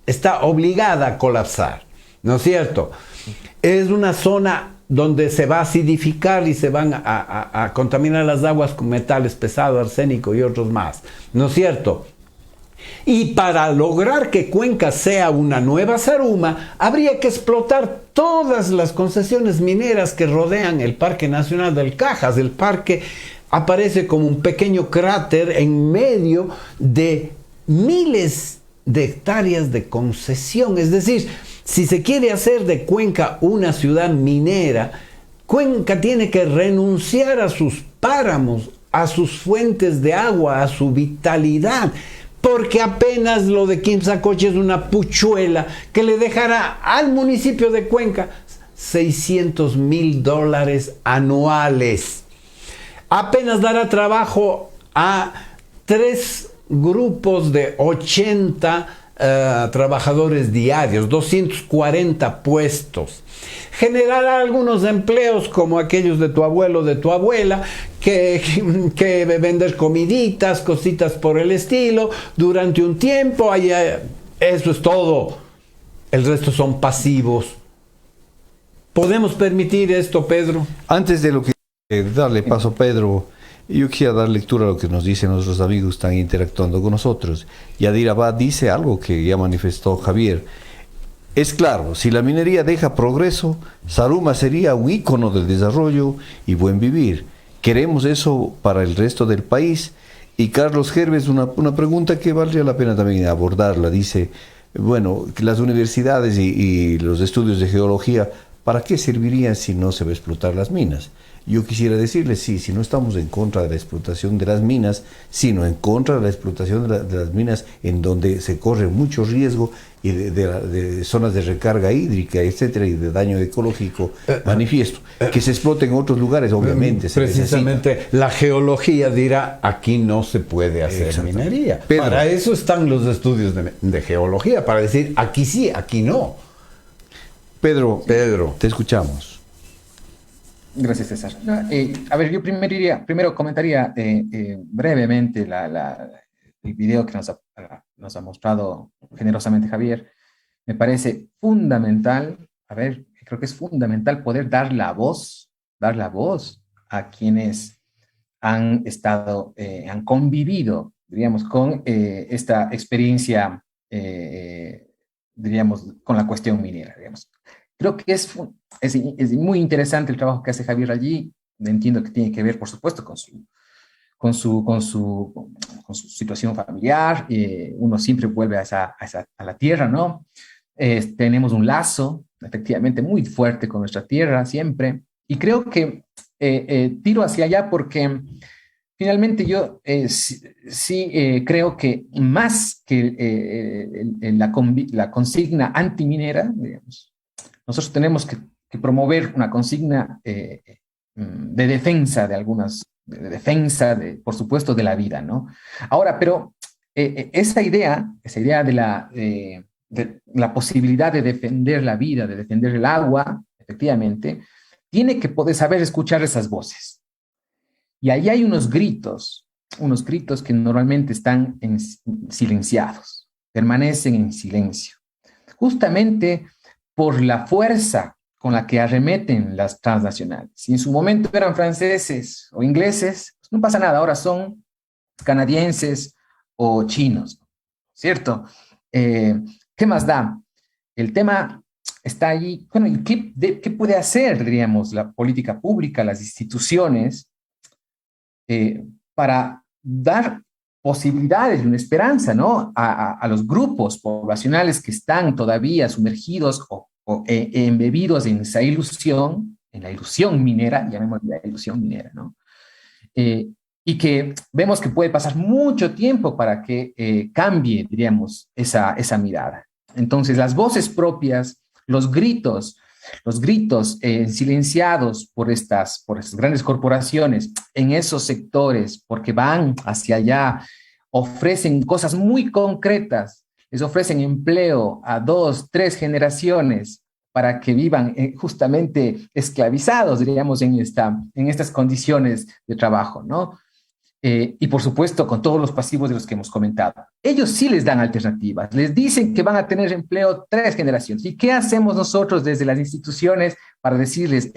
está obligada a colapsar, ¿no es cierto? Es una zona donde se va a acidificar y se van a contaminar las aguas con metales pesados, arsénico y otros más, ¿no es cierto? Y para lograr que Cuenca sea una nueva Zaruma, habría que explotar todas las concesiones mineras que rodean el Parque Nacional del Cajas. El parque aparece como un pequeño cráter en medio de miles de hectáreas de concesión. Es decir, si se quiere hacer de Cuenca una ciudad minera, Cuenca tiene que renunciar a sus páramos, a sus fuentes de agua, a su vitalidad, porque apenas lo de Quimsacoche es una puchuela que le dejará al municipio de Cuenca $600,000 anuales. Apenas dará trabajo a 3 grupos de 80 trabajadores diarios, 240 puestos. Generará algunos empleos como aquellos de tu abuelo, de tu abuela, que vender comiditas, cositas por el estilo, durante un tiempo. Eso es todo. El resto son pasivos. ¿Podemos permitir esto, Pedro? Antes de lo que darle paso a Pedro, yo quisiera dar lectura a lo que nos dicen nuestros amigos que están interactuando con nosotros. Yadir Abad dice algo que ya manifestó Javier. Es claro, si la minería deja progreso, Zaruma sería un ícono del desarrollo y buen vivir. Queremos eso para el resto del país. Y Carlos Gerves, una pregunta que valdría la pena también abordarla. Dice, bueno, que las universidades y los estudios de geología, ¿para qué servirían si no se va a explotar las minas? Yo quisiera decirles, sí, si no estamos en contra de la explotación de las minas, sino en contra de la explotación de las minas en donde se corre mucho riesgo y de zonas de recarga hídrica, etcétera, y de daño ecológico manifiesto. Que se explote en otros lugares, obviamente. Precisamente la geología dirá, aquí no se puede hacer minería. Pedro. Para eso están los estudios de geología, para decir, aquí sí, aquí no. Pedro, te escuchamos. Gracias, César. A ver, yo primero comentaría brevemente el video que nos ha mostrado generosamente Javier. Me parece fundamental, creo que es fundamental poder dar la voz a quienes han convivido, diríamos, con esta experiencia, diríamos, con la cuestión minera, digamos. Creo que es muy interesante el trabajo que hace Javier allí. Entiendo que tiene que ver, por supuesto, con su situación familiar. Uno siempre vuelve a la tierra, ¿no? Tenemos un lazo, efectivamente, muy fuerte con nuestra tierra, siempre. Y creo que tiro hacia allá porque finalmente yo creo que más que la consigna antiminera, digamos, nosotros tenemos que promover una consigna de defensa por supuesto, de la vida, ¿no? Ahora, pero esa idea de la posibilidad de defender la vida, de defender el agua, efectivamente, tiene que poder saber escuchar esas voces. Y ahí hay unos gritos que normalmente están silenciados, permanecen en silencio. Justamente por la fuerza con la que arremeten las transnacionales. Si en su momento eran franceses o ingleses, pues no pasa nada, ahora son canadienses o chinos, ¿cierto? ¿Qué más da? El tema está allí. Bueno, ¿y qué puede hacer, diríamos, la política pública, las instituciones, para dar posibilidades y una esperanza, ¿no? a los grupos poblacionales que están todavía sumergidos o embebidos en esa ilusión, en la ilusión minera, llamémosla la ilusión minera, ¿no? Y que vemos que puede pasar mucho tiempo para que cambie, diríamos, esa mirada. Entonces, las voces propias, los gritos silenciados por estas grandes corporaciones en esos sectores, porque van hacia allá, ofrecen cosas muy concretas, les ofrecen empleo a 2, 3 generaciones para que vivan justamente esclavizados, diríamos, en estas condiciones de trabajo, ¿no? Y por supuesto con todos los pasivos de los que hemos comentado. Ellos sí les dan alternativas, les dicen que van a tener empleo 3 generaciones. ¿Y qué hacemos nosotros desde las instituciones para decirles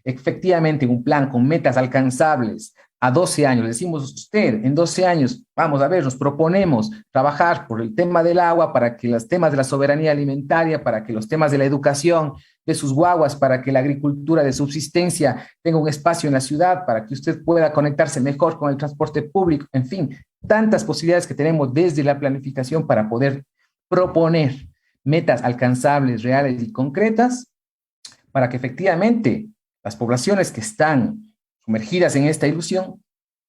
efectivamente en un plan con metas alcanzables a 12 años, le decimos usted, en 12 años, vamos a ver, nos proponemos trabajar por el tema del agua, para que los temas de la soberanía alimentaria, para que los temas de la educación de sus guaguas, para que la agricultura de subsistencia tenga un espacio en la ciudad, para que usted pueda conectarse mejor con el transporte público, en fin, tantas posibilidades que tenemos desde la planificación para poder proponer metas alcanzables, reales y concretas, para que efectivamente las poblaciones que están sumergidas en esta ilusión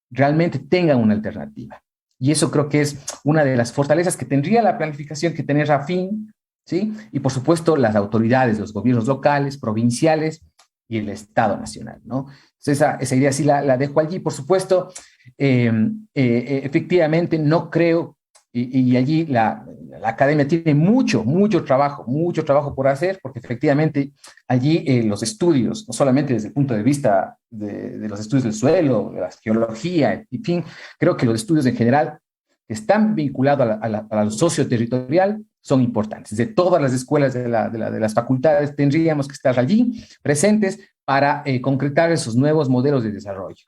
realmente tengan una alternativa. Y eso creo que es una de las fortalezas que tendría la planificación que tener Rafin, ¿sí? Y por supuesto las autoridades, los gobiernos locales, provinciales y el Estado nacional, ¿no? Entonces esa idea sí la dejo allí. Por supuesto, efectivamente no creo, y allí la academia tiene mucho trabajo por hacer, porque efectivamente allí los estudios, no solamente desde el punto de vista de los estudios del suelo, de la geología, en fin, creo que los estudios en general que están vinculados a lo socioterritorial son importantes. De todas las escuelas de las facultades tendríamos que estar allí presentes para concretar esos nuevos modelos de desarrollo.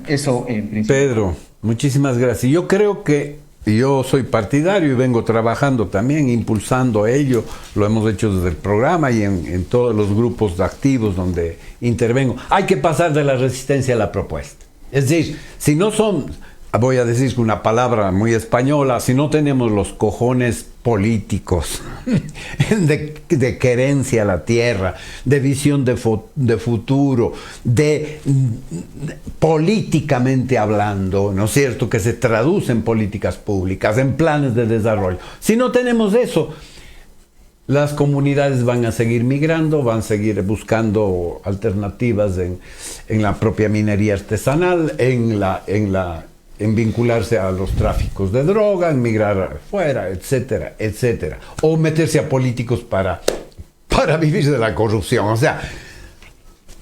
Eso en principio. Pedro, muchísimas gracias. Yo creo que yo soy partidario y vengo trabajando también, impulsando ello. Lo hemos hecho desde el programa y en todos los grupos activos donde intervengo. Hay que pasar de la resistencia a la propuesta. Es decir, si no son, voy a decir una palabra muy española, si no tenemos los cojones políticos de querencia a la tierra, de visión de futuro, de políticamente hablando, ¿no es cierto?, que se traduce en políticas públicas, en planes de desarrollo. Si no tenemos eso, las comunidades van a seguir migrando, van a seguir buscando alternativas en la propia minería artesanal, en vincularse a los tráficos de droga, en migrar afuera, etcétera, etcétera. O meterse a políticos para vivir de la corrupción. O sea,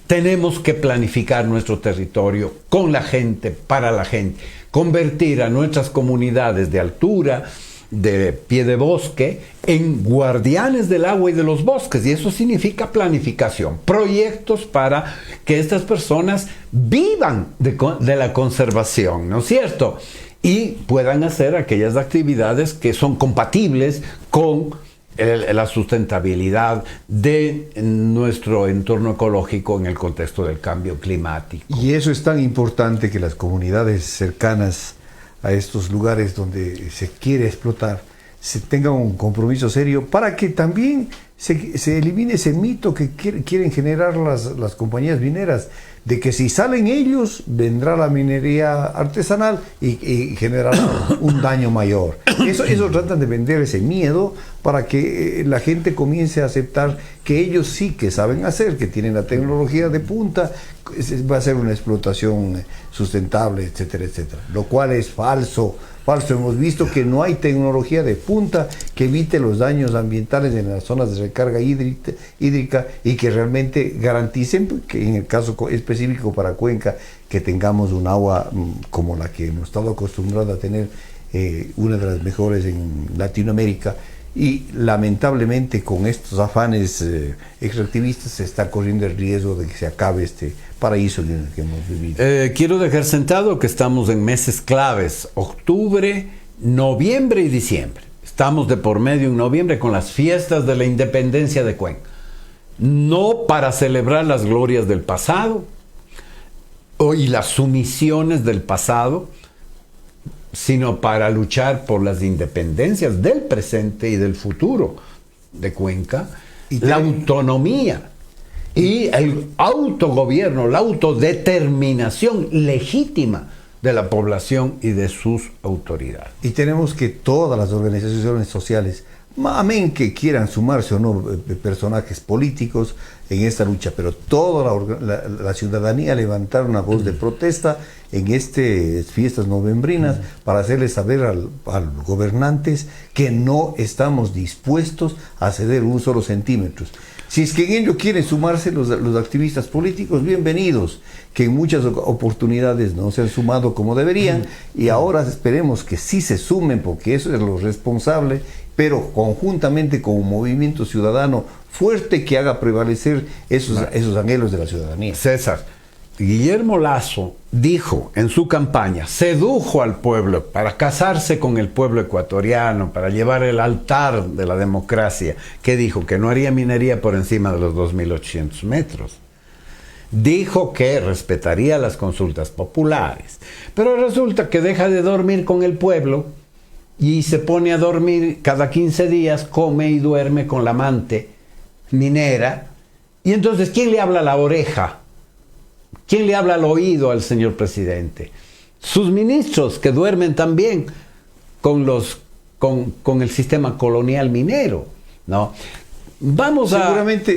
tenemos que planificar nuestro territorio con la gente, para la gente. Convertir a nuestras comunidades de altura, de pie de bosque, en guardianes del agua y de los bosques, y eso significa planificación, proyectos para que estas personas vivan de la conservación, ¿no es cierto? Y puedan hacer aquellas actividades que son compatibles con la sustentabilidad de nuestro entorno ecológico en el contexto del cambio climático. Y eso es tan importante, que las comunidades cercanas a estos lugares donde se quiere explotar se tengan un compromiso serio, para que también se elimine ese mito que quieren generar las compañías mineras, de que si salen ellos, vendrá la minería artesanal y generará un daño mayor. Eso tratan de vender ese miedo, para que la gente comience a aceptar que ellos sí que saben hacer, que tienen la tecnología de punta, va a ser una explotación sustentable, etcétera, etcétera. Lo cual es falso. Hemos visto que no hay tecnología de punta que evite los daños ambientales en las zonas de recarga hídrica y que realmente garanticen que, en el caso específico para Cuenca, que tengamos un agua como la que hemos estado acostumbrados a tener, una de las mejores en Latinoamérica. Y lamentablemente con estos afanes extractivistas se está corriendo el riesgo de que se acabe este paraíso en el que hemos vivido. Quiero dejar sentado que estamos en meses claves: octubre, noviembre y diciembre. Estamos de por medio en noviembre con las fiestas de la independencia de Cuenca. No para celebrar las glorias del pasado y las sumisiones del pasado, sino para luchar por las independencias del presente y del futuro de Cuenca, y la autonomía y el autogobierno, la autodeterminación legítima de la población y de sus autoridades. Y tenemos que todas las organizaciones sociales, amén que quieran sumarse o no personajes políticos en esta lucha, pero toda la ciudadanía levantar una voz de protesta en estas fiestas novembrinas, para hacerles saber a los gobernantes que no estamos dispuestos a ceder un solo centímetro. Si es que en ello quieren sumarse los activistas políticos, bienvenidos, que en muchas oportunidades no se han sumado como deberían, y ahora esperemos que sí se sumen, porque eso es lo responsable, pero conjuntamente con un movimiento ciudadano fuerte que haga prevalecer esos anhelos de la ciudadanía. César, Guillermo Lasso dijo en su campaña, sedujo al pueblo para casarse con el pueblo ecuatoriano, para llevar el altar de la democracia, que dijo que no haría minería por encima de los 2.800 metros. Dijo que respetaría las consultas populares, pero resulta que deja de dormir con el pueblo y se pone a dormir cada 15 días, come y duerme con la amante minera. Y entonces, ¿quién le habla a la oreja? ¿Quién le habla al oído al señor presidente? Sus ministros, que duermen también con el sistema colonial minero, ¿no? Vamos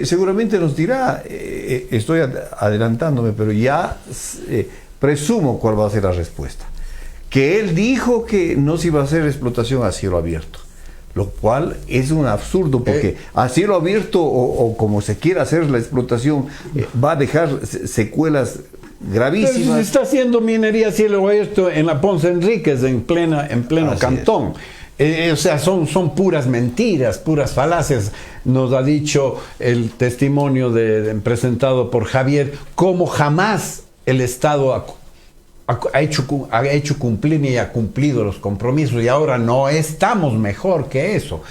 seguramente nos dirá, estoy adelantándome, pero ya presumo cuál va a ser la respuesta. Que él dijo que no se iba a hacer explotación a cielo abierto, lo cual es un absurdo, porque a cielo abierto o como se quiera hacer la explotación, va a dejar secuelas gravísimas. Se está haciendo minería a cielo abierto en la Ponce Enríquez, en pleno Cantón. O sea, son puras mentiras, puras falacias. Nos ha dicho el testimonio presentado por Javier, cómo jamás el Estado ha hecho cumplir ni ha cumplido los compromisos, y ahora no estamos mejor que eso.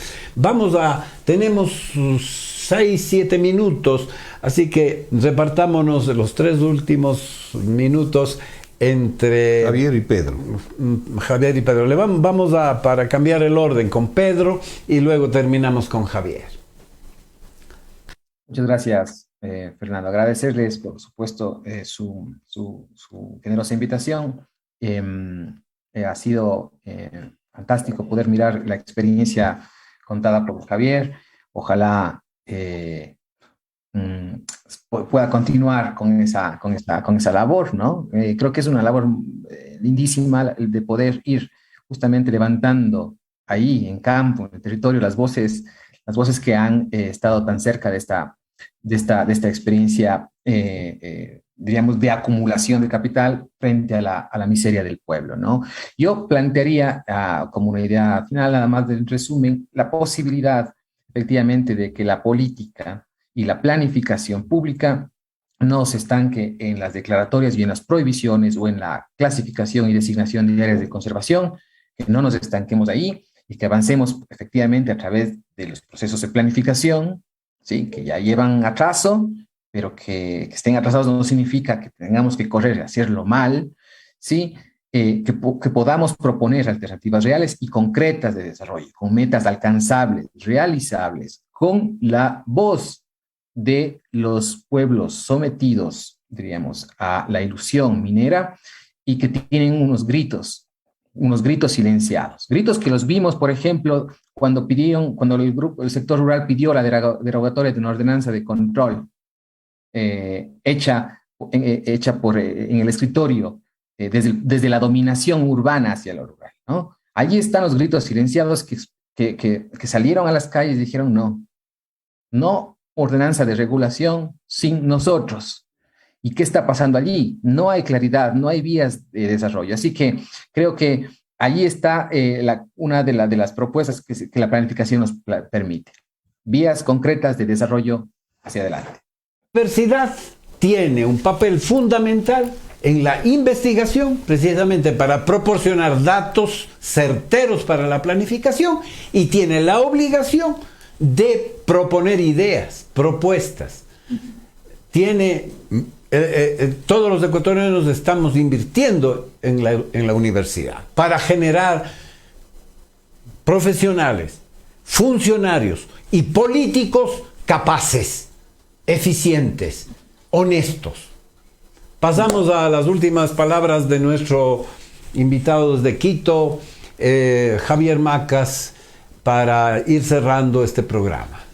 Tenemos 6-7 minutos, así que repartámonos los 3 últimos minutos entre Javier y Pedro. Vamos para cambiar el orden con Pedro y luego terminamos con Javier. Muchas gracias, Fernando. Agradecerles, por supuesto, su generosa invitación. Ha sido fantástico poder mirar la experiencia contada por Javier. Ojalá pueda continuar con esa labor, ¿no? Creo que es una labor lindísima el de poder ir justamente levantando ahí en campo, en el territorio, las voces que han estado tan cerca de esta experiencia, diríamos, de acumulación de capital frente a la miseria del pueblo, ¿no? Yo plantearía como una idea final, nada más del resumen, la posibilidad efectivamente de que la política y la planificación pública no se estanque en las declaratorias y en las prohibiciones o en la clasificación y designación de áreas de conservación, que no nos estanquemos ahí y que avancemos efectivamente a través de los procesos de planificación, ¿sí? Que ya llevan atraso, pero que estén atrasados no significa que tengamos que correr y hacerlo mal, ¿sí? Que podamos proponer alternativas reales y concretas de desarrollo, con metas alcanzables, realizables, con la voz de los pueblos sometidos, diríamos, a la ilusión minera y que tienen unos gritos silenciados. Gritos que los vimos, por ejemplo, cuando el sector rural pidió la derogatoria de una ordenanza de control hecha en el escritorio desde la dominación urbana hacia lo rural, ¿no? Allí están los gritos silenciados que salieron a las calles y dijeron no ordenanza de regulación sin nosotros. ¿Y qué está pasando allí? No hay claridad, no hay vías de desarrollo. Así que creo que allí está una de las propuestas que la planificación nos permite. Vías concretas de desarrollo hacia adelante. La universidad tiene un papel fundamental en la investigación, precisamente para proporcionar datos certeros para la planificación, y tiene la obligación de proponer ideas, propuestas. Todos los ecuatorianos estamos invirtiendo en la universidad para generar profesionales, funcionarios y políticos capaces, eficientes, honestos. Pasamos a las últimas palabras de nuestro invitado desde Quito, Javier Macas, para ir cerrando este programa.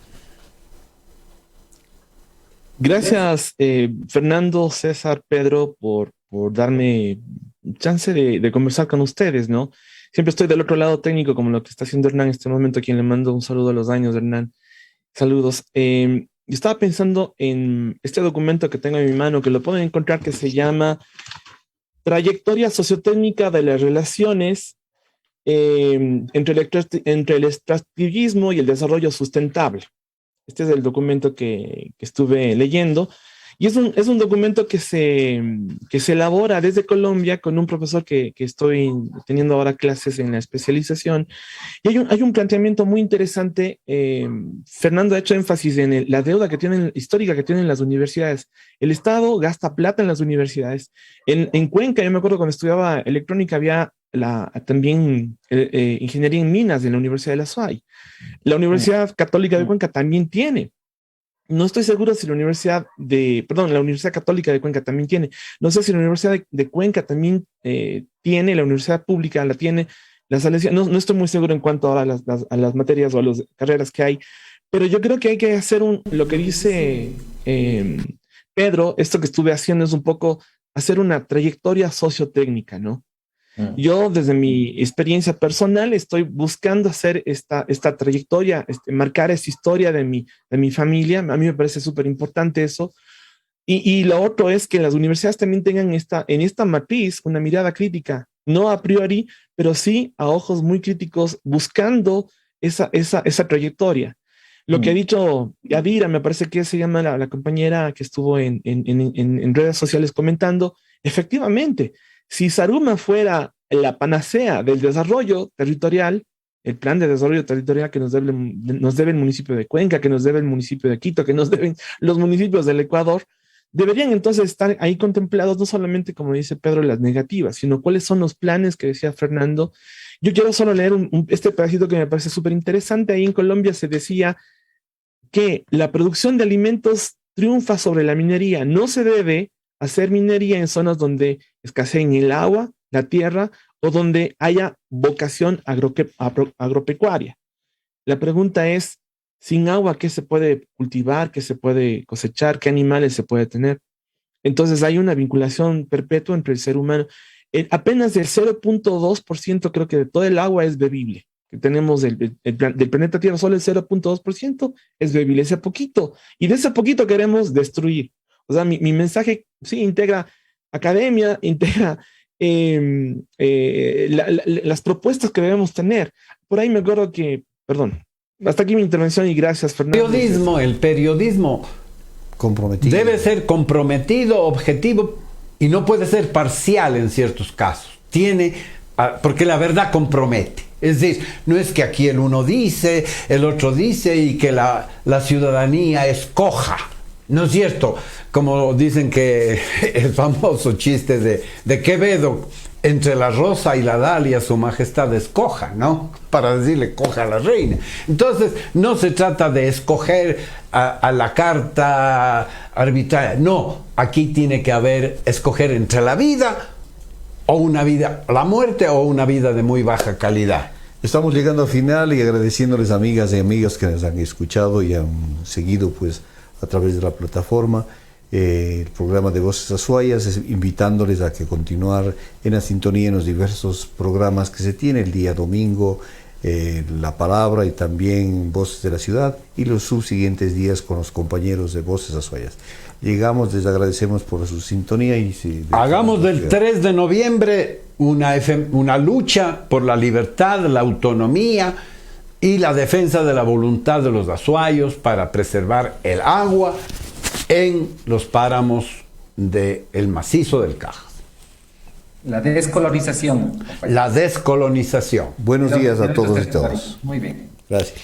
Gracias, Fernando, César, Pedro, por darme chance de conversar con ustedes, ¿no? Siempre estoy del otro lado técnico, como lo que está haciendo Hernán en este momento, a quien le mando un saludo a los años, Hernán. Saludos. Yo estaba pensando en este documento que tengo en mi mano, que lo pueden encontrar, que se llama Trayectoria Sociotécnica de las Relaciones entre el extractivismo y el desarrollo sustentable. Este es el documento que estuve leyendo, Y es un documento que se elabora desde Colombia con un profesor que estoy teniendo ahora clases en la especialización. Y hay un planteamiento muy interesante. Fernando ha hecho énfasis en la deuda histórica que tienen las universidades. El Estado gasta plata en las universidades. En Cuenca, yo me acuerdo cuando estudiaba electrónica, había también ingeniería en minas en la Universidad de la SUAY. La Universidad Católica de Cuenca también tiene. No estoy seguro si la Universidad Católica de Cuenca también tiene. No sé si la Universidad de Cuenca también tiene, la Universidad Pública la tiene, la Salesiana. No estoy muy seguro en cuanto a las materias o a las carreras que hay, pero yo creo que hay que hacer lo que dice Pedro, esto que estuve haciendo es un poco hacer una trayectoria sociotécnica, ¿no? Yo, desde mi experiencia personal, estoy buscando hacer esta trayectoria, marcar esta historia de mi familia. A mí me parece súper importante eso. Y lo otro es que las universidades también tengan en esta matriz una mirada crítica, no a priori, pero sí a ojos muy críticos, buscando esa trayectoria. Lo que ha dicho Yadira, me parece que se llama la compañera que estuvo en redes sociales comentando, efectivamente, si Zaruma fuera la panacea del desarrollo territorial, el plan de desarrollo territorial que nos debe el municipio de Cuenca, que nos debe el municipio de Quito, que nos deben los municipios del Ecuador, deberían entonces estar ahí contemplados no solamente, como dice Pedro, las negativas, sino cuáles son los planes que decía Fernando. Yo quiero solo leer este pedacito que me parece súper interesante. Ahí en Colombia se decía que la producción de alimentos triunfa sobre la minería. No se debe hacer minería en zonas donde escaseen el agua, la tierra, o donde haya vocación agropecuaria. La pregunta es, sin agua, ¿qué se puede cultivar? ¿Qué se puede cosechar? ¿Qué animales se puede tener? Entonces hay una vinculación perpetua entre el ser humano. Apenas el 0.2% creo que de todo el agua es bebible. Que tenemos del planeta Tierra, solo el 0.2% es bebible, ese poquito. Y de ese poquito queremos destruir. O sea, mi mensaje sí integra academia, integra las propuestas que debemos tener. Por ahí me acuerdo que, perdón, hasta aquí mi intervención y gracias, Fernando. El periodismo comprometido debe ser comprometido, objetivo y no puede ser parcial en ciertos casos. Porque la verdad compromete. Es decir, no es que aquí el uno dice, el otro dice y que la ciudadanía escoja. No es cierto, como dicen que el famoso chiste de Quevedo, entre la rosa y la dalia su majestad escoja, ¿no? Para decirle coja a la reina. Entonces, no se trata de escoger a la carta arbitraria. No, aquí tiene que escoger entre la vida o la muerte o una vida de muy baja calidad. Estamos llegando al final y agradeciéndoles, amigas y amigos que nos han escuchado y han seguido pues a través de la plataforma el programa de Voces Azuayas, invitándoles a que continuar en la sintonía en los diversos programas que se tiene el día domingo, La Palabra y también Voces de la Ciudad, y los subsiguientes días con los compañeros de Voces Azuayas. Llegamos, les agradecemos por su sintonía y hagamos del 3 de noviembre una lucha por la libertad, la autonomía y la defensa de la voluntad de los azuayos para preservar el agua en los páramos del macizo del Cajas. La descolonización. La descolonización. Buenos días a todos y todas. Muy bien. Gracias.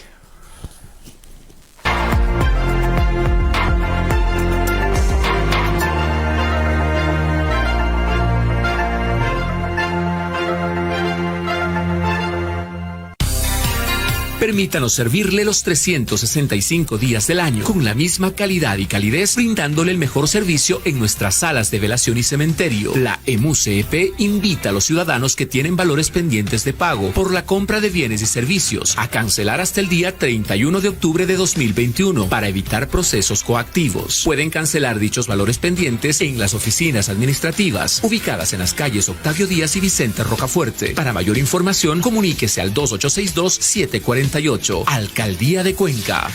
Permítanos servirle los 365 días del año con la misma calidad y calidez, brindándole el mejor servicio en nuestras salas de velación y cementerio. La EMUCEP invita a los ciudadanos que tienen valores pendientes de pago por la compra de bienes y servicios a cancelar hasta el día 31 de octubre de 2021 para evitar procesos coactivos. Pueden cancelar dichos valores pendientes en las oficinas administrativas ubicadas en las calles Octavio Díaz y Vicente Rocafuerte. Para mayor información, comuníquese al 2862-740. Alcaldía de Cuenca.